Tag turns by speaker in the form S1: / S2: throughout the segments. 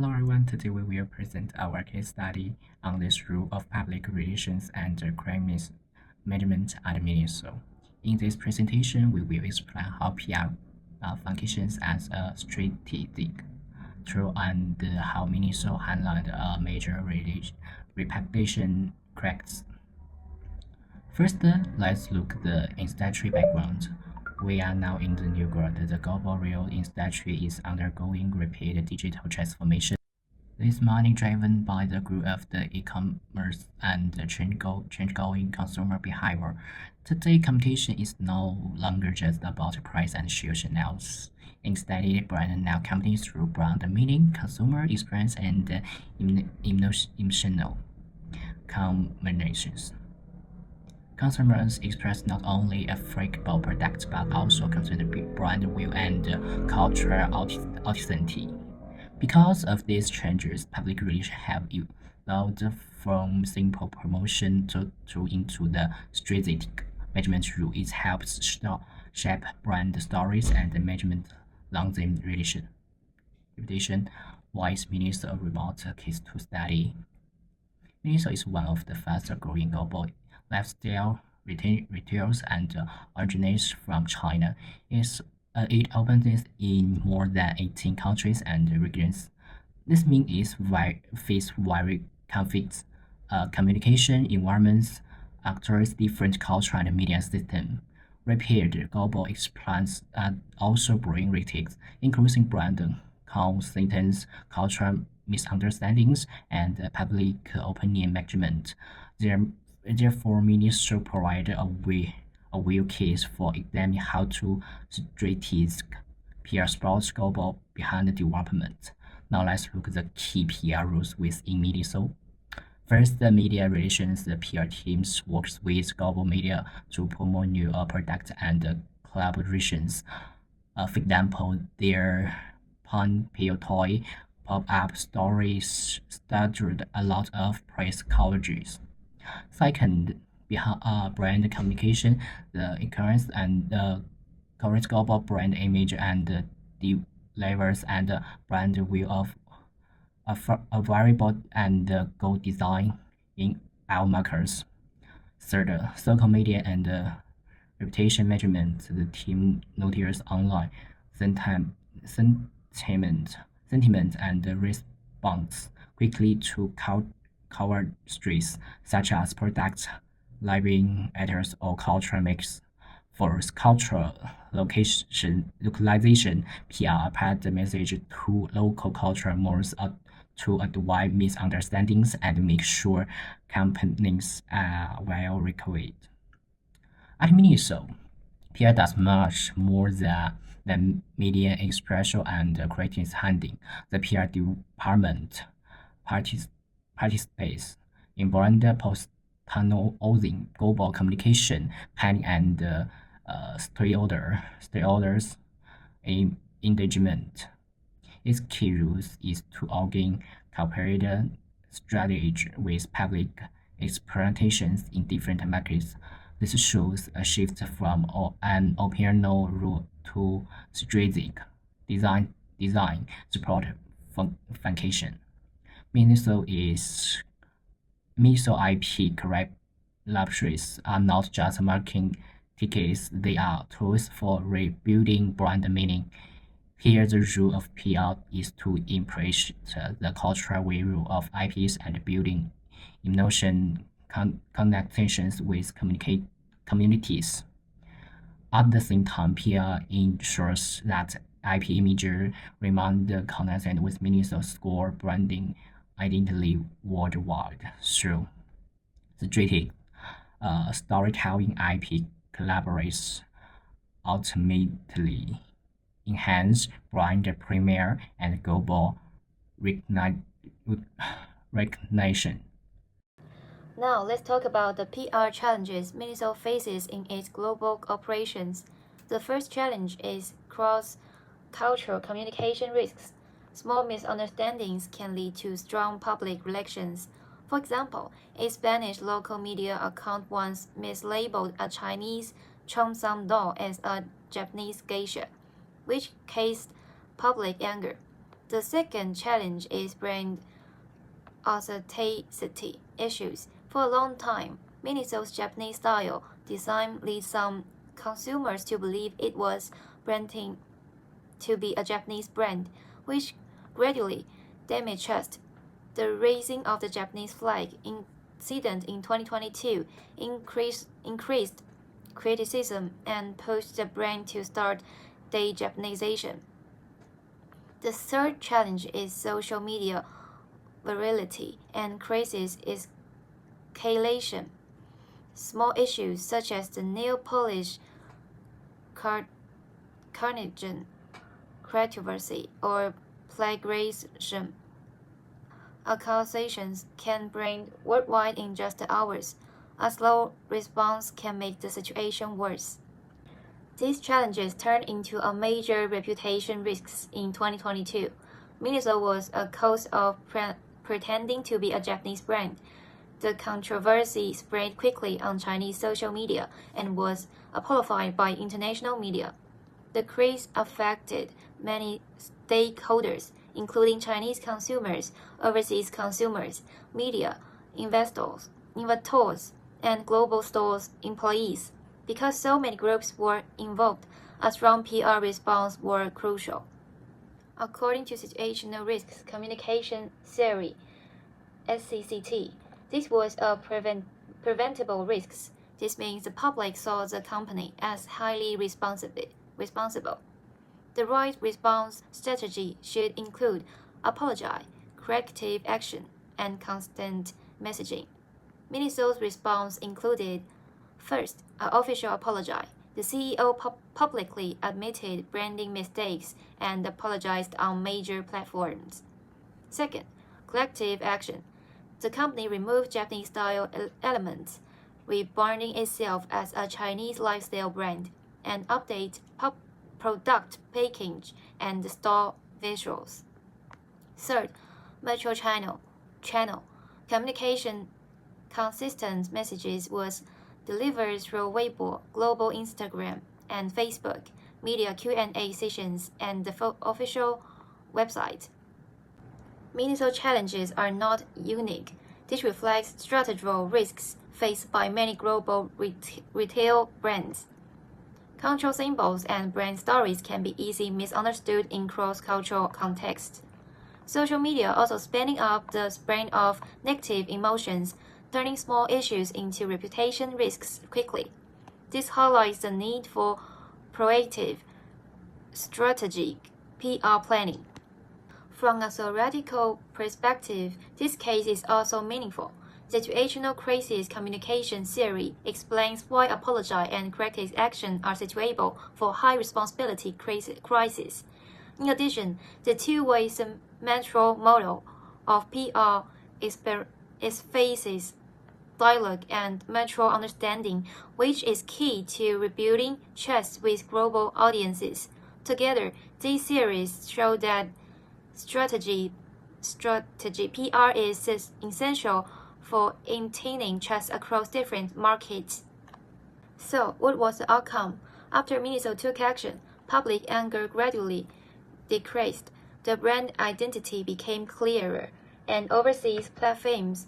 S1: Hello everyone, today we will present our case study on this rule of public relations and crisis management at Miniso. In this presentation, we will explain how PR functions as a strategic tool and how Miniso handled a major reputation cracks. First, let's look at the industry background. We are now in the new world. The global real industry is undergoing rapid digital transformation. This money driven by the growth of the e-commerce and the change-going consumer behavior. Today, competition is no longer just about price and share channels. Instead, brand now competes through brand meaning, consumer experience, and emotional combinations. Consumers express not only a freakable product but also consider brand value and cultural authenticity. Because of these changes, public relations have evolved from simple promotion into the strategic management rule. It helps shape brand stories and management long-term reputation. Why is Miniso a remote case to study? Miniso is one of the fastest-growing global lifestyle retailers and originates from China. It operates in more than 18 countries and regions. This means it faces very conflicts, communication environments, across different culture and media systems. Rapid global expansion also bring risks, including brand consistence, cultural misunderstandings, and public opinion management. Therefore, ministers provide a real case for examining how to strategize PR sports global behind the development. Now let's look at the key PR rules within MIDISO. First, the media relations the PR teams works with global media to promote new products and collaborations. For example, their Pompeo toy pop-up stories started a lot of press coverages. Second, brand communication, the occurrence and the current global brand image and delivers and brand view of a variable and goal design in our markers. Third, social media and reputation measurement. The team notices online sentiment, sentiment and response quickly to cover streets such as product living address or cultural mix. For cultural localization, PR apply the message to local cultural mores to avoid misunderstandings and make sure companies are well recorded. At Miniso, PR does much more than media expression and creative handling. The PR department participates in brand post-tunnel global communication, planning, and stakeholders engagement. Its key role is to organize cooperative strategy with public expectations in different markets. This shows a shift from an operational rule to strategic design support function. Miniso IP collaborations are not just marketing tickets, they are tools for rebuilding brand meaning. Here, the rule of PR is to impress the cultural value of IPs and building emotional connections with communities. At the same time, PR ensures that IP imagery remains connected with Miniso score branding identity worldwide through strategic storytelling. IP collaborates ultimately enhance brand premiere and global recognition.
S2: Now let's talk about the PR challenges Miniso faces in its global operations. The first challenge is cross-cultural communication risks. Small misunderstandings can lead to strong public relations. For example, a Spanish local media account once mislabeled a Chinese Cheongsam doll as a Japanese geisha, which caused public anger. The second challenge is brand authenticity issues. For a long time, Miniso's Japanese style design leads some consumers to believe it was branding to be a Japanese brand, which gradually damaged trust. The raising of the Japanese flag incident in 2022 increased criticism and pushed the brand to start de-Japanization. The third challenge is social media virality and crisis escalation. Small issues such as the nail polish carnation controversy or plagiarism accusations can bring worldwide in just hours. A slow response can make the situation worse. These challenges turned into a major reputation risks in 2022. Miniso was accused of pretending to be a Japanese brand. The controversy spread quickly on Chinese social media and was amplified by international media. The craze affected many stakeholders, including Chinese consumers, overseas consumers, media, investors, and global stores employees. Because so many groups were involved, a strong PR response was crucial. According to Situational Risks Communication Theory, SCCT, this was a preventable risks. This means the public saw the company as highly responsible. The right response strategy should include apology, corrective action, and constant messaging. Miniso's response included: first, an official apology. The CEO publicly admitted branding mistakes and apologized on major platforms. Second, collective action. The company removed Japanese-style elements, rebranding itself as a Chinese lifestyle brand, and updated product package and store visuals. Third, metro channel. Communication consistent messages was delivered through Weibo, global Instagram, and Facebook, media Q&A sessions, and the official website. Miniso challenges are not unique. This reflects structural risks faced by many global retail brands. Control symbols and brand stories can be easily misunderstood in cross-cultural contexts. Social media also speeding up the spread of negative emotions, turning small issues into reputation risks quickly. This highlights the need for proactive, strategic PR planning. From a theoretical perspective, this case is also meaningful. Situational crisis communication theory explains why apology and corrective action are suitable for high responsibility crises. In addition, the two-way symmetrical model of PR faces dialogue and mutual understanding, which is key to rebuilding trust with global audiences. Together, these theories show that strategy PR is essential for maintaining trust across different markets. So, what was the outcome? After Miniso took action, public anger gradually decreased, the brand identity became clearer, and overseas platforms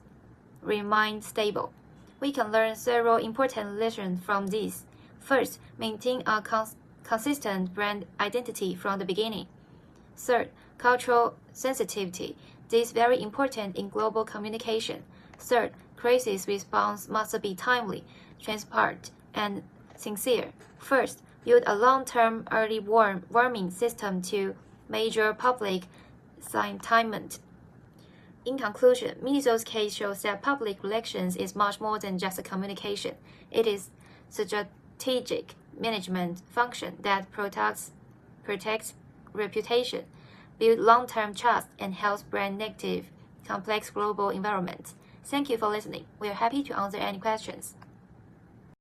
S2: remained stable. We can learn several important lessons from this. First, maintain a consistent brand identity from the beginning. Third, cultural sensitivity. This is very important in global communication. Third, crisis response must be timely, transparent, and sincere. First, build a long-term early warning system to major public sentiment. In conclusion, Miniso's case shows that public relations is much more than just a communication. It is strategic management function that protects reputation, builds long-term trust, and helps brand navigate complex global environments. Thank you for listening. We are happy to answer any questions.